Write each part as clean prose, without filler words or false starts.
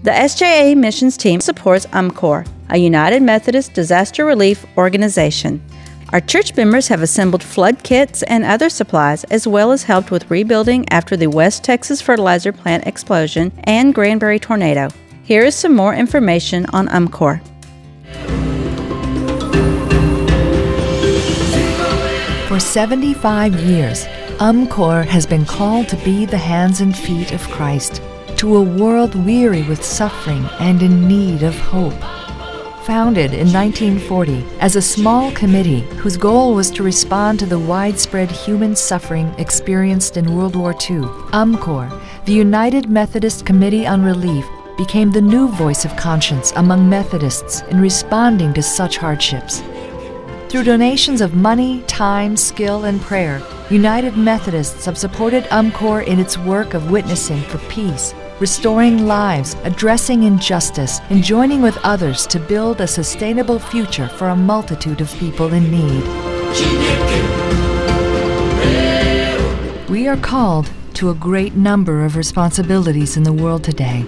The SJA Missions team supports UMCOR, a United Methodist disaster relief organization. Our church members have assembled flood kits and other supplies, as well as helped with rebuilding after the West Texas fertilizer plant explosion and Granbury tornado. Here is some more information on UMCOR. For 75 years, UMCOR has been called to be the hands and feet of Christ to a world weary with suffering and in need of hope. Founded in 1940 as a small committee whose goal was to respond to the widespread human suffering experienced in World War II, UMCOR, the United Methodist Committee on Relief, became the new voice of conscience among Methodists in responding to such hardships. Through donations of money, time, skill, and prayer, United Methodists have supported UMCOR in its work of witnessing for peace, restoring lives, addressing injustice, and joining with others to build a sustainable future for a multitude of people in need. We are called to a great number of responsibilities in the world today.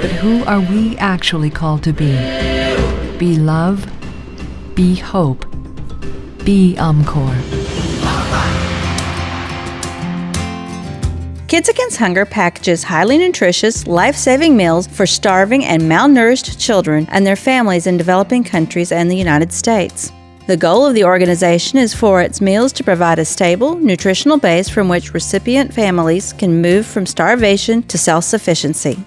But who are we actually called to be? Be love, be hope, be UMCOR. Kids Against Hunger packages highly nutritious, life-saving meals for starving and malnourished children and their families in developing countries and the United States. The goal of the organization is for its meals to provide a stable, nutritional base from which recipient families can move from starvation to self-sufficiency.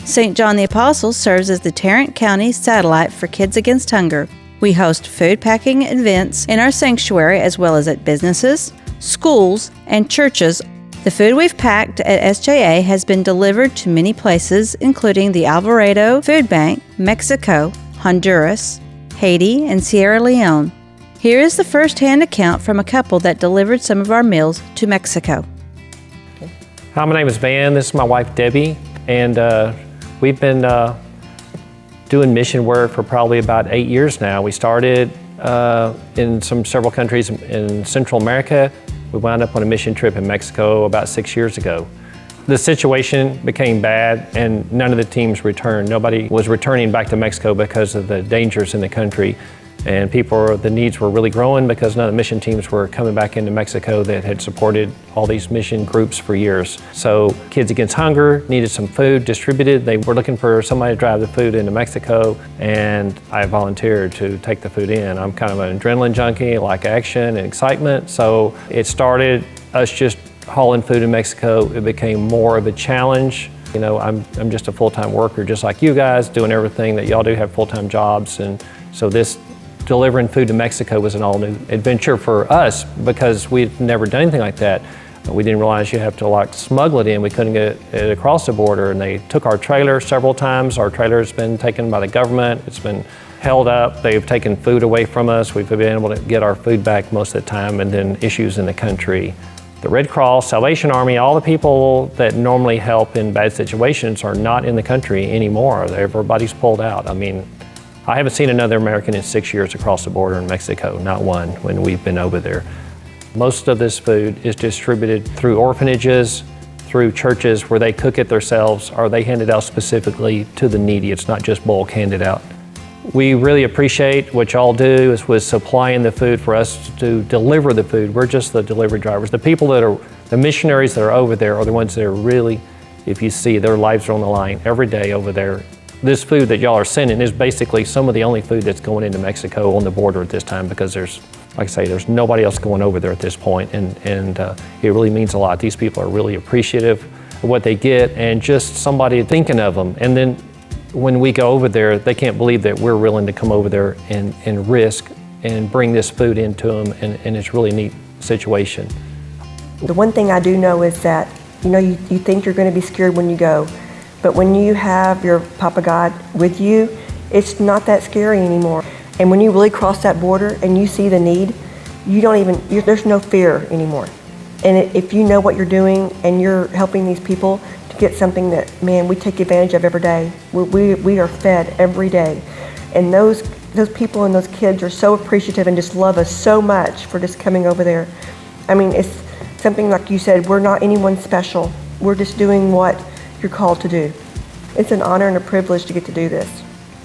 St. John the Apostle serves as the Tarrant County satellite for Kids Against Hunger. We host food packing events in our sanctuary as well as at businesses, schools, and churches. The food we've packed at SJA has been delivered to many places, including the Alvarado Food Bank, Mexico, Honduras, Haiti, and Sierra Leone. Here is the first-hand account from a couple that delivered some of our meals to Mexico. Hi, my name is Van. This is my wife, Debbie, and we've been doing mission work for probably about 8 years now. We started in several countries in Central America. We wound up on a mission trip in Mexico about 6 years ago. The situation became bad and none of the teams returned. Nobody was returning back to Mexico because of the dangers in the country. And the needs were really growing because none of the mission teams were coming back into Mexico that had supported all these mission groups for years. So Kids Against Hunger needed some food distributed. They were looking for somebody to drive the food into Mexico, and I volunteered to take the food in. I'm kind of an adrenaline junkie, I like action and excitement. So it started us just hauling food in Mexico. It became more of a challenge. You know, I'm just a full-time worker just like you guys, doing everything that y'all do, have full-time jobs. And so delivering food to Mexico was an all-new adventure for us because we'd never done anything like that. We didn't realize you have to smuggle it in. We couldn't get it across the border, and they took our trailer several times. Our trailer's been taken by the government. It's been held up. They've taken food away from us. We've been able to get our food back most of the time, and then issues in the country. The Red Cross, Salvation Army, all the people that normally help in bad situations are not in the country anymore. Everybody's pulled out. I mean, I haven't seen another American in 6 years across the border in Mexico, not one, when we've been over there. Most of this food is distributed through orphanages, through churches where they cook it themselves, or they hand it out specifically to the needy. It's not just bulk handed out. We really appreciate what y'all do with supplying the food for us to deliver the food. We're just the delivery drivers. The missionaries that are over there are the ones that are really, if you see, their lives are on the line every day over there. This food that y'all are sending is basically some of the only food that's going into Mexico on the border at this time, because there's nobody else going over there at this point, and it really means a lot. These people are really appreciative of what they get and just somebody thinking of them. And then when we go over there, they can't believe that we're willing to come over there and risk and bring this food into them, and it's a really neat situation. The one thing I do know is that, you think you're going to be scared when you go, but when you have your Papa God with you, it's not that scary anymore. And when you really cross that border and you see the need, there's no fear anymore. And if you know what you're doing and you're helping these people to get something that, man, we take advantage of every day. We are fed every day. And those people and those kids are so appreciative and just love us so much for just coming over there. I mean, it's something like you said, we're not anyone special. We're just doing what you're called to do. It's an honor and a privilege to get to do this.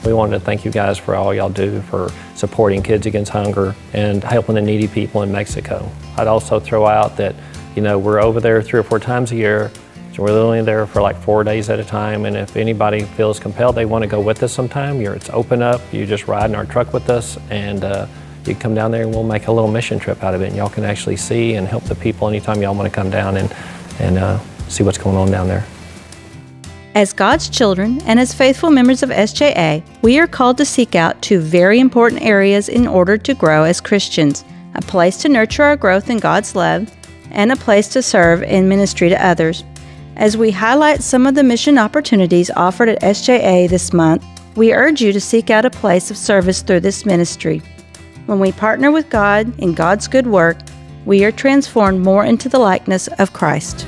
We wanted to thank you guys for all y'all do for supporting Kids Against Hunger and helping the needy people in Mexico. I'd also throw out that, we're over there 3 or 4 times a year. So we're only there for like 4 days at a time, and if anybody feels compelled they want to go with us sometime, it's open up. You just ride in our truck with us, and you can come down there and we'll make a little mission trip out of it, and y'all can actually see and help the people anytime y'all want to come down and see what's going on down there. As God's children and as faithful members of SJA, we are called to seek out 2 very important areas in order to grow as Christians: a place to nurture our growth in God's love, and a place to serve in ministry to others. As we highlight some of the mission opportunities offered at SJA this month, we urge you to seek out a place of service through this ministry. When we partner with God in God's good work, we are transformed more into the likeness of Christ.